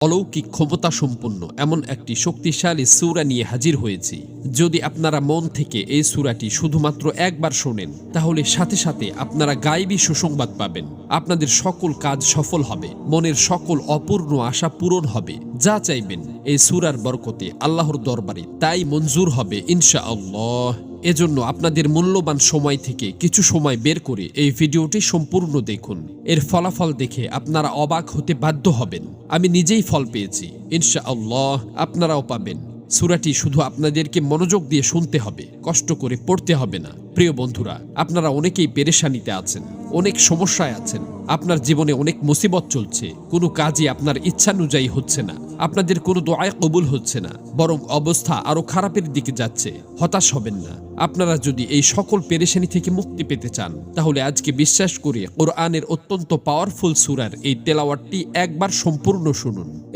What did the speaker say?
অলৌকিক ক্ষমতা সম্পন্ন এমন একটি শক্তিশালী সূরা নিয়ে হাজির হয়েছি। যদি আপনারা মন থেকে এই সূরাটি শুধুমাত্র একবার শোনেন, তাহলে সাথে সাথে আপনারা গায়েবী সুসংবাদ পাবেন। আপনাদের সকল কাজ সফল হবে, মনের সকল অপূর্ণ আশা পূরণ হবে, যা চাইবেন এই সূরার বরকতে আল্লাহর দরবারে তাই মঞ্জুর হবে ইনশাআল্লাহ। এজন্য আপনাদের মূল্যবান সময় থেকে কিছু সময় বের করে এই ভিডিওটি সম্পূর্ণ দেখুন। এর ফলাফল দেখে আপনারা অবাক হতে বাধ্য হবেন। আমি নিজেই ফল পেয়েছি, ইনশাআল্লাহ আপনারাও পাবেন। সূরাটি শুধু আপনাদেরকে মনোযোগ দিয়ে শুনতে হবে, কষ্ট করে পড়তে হবে না। প্রিয় বন্ধুরা, আপনারা অনেকেই পেরেশানিতে আছেন, অনেক সমস্যায় আছেন, আপনার জীবনে অনেক মুসিবত চলছে, কোনো কাজই আপনার ইচ্ছানুযায়ী হচ্ছে না, আপনাদের কোনো দোয়ায় কবুল হচ্ছে না, বরং অবস্থা আরো খারাপের দিকে যাচ্ছে। হতাশ হবেন না। আপনারা যদি এই সকল পেরেশানি থেকে মুক্তি পেতে চান, তাহলে আজকে বিশ্বাস করে কোরআনের অত্যন্ত পাওয়ারফুল সূরার এই তেলাওয়াতটি একবার সম্পূর্ণ শুনুন।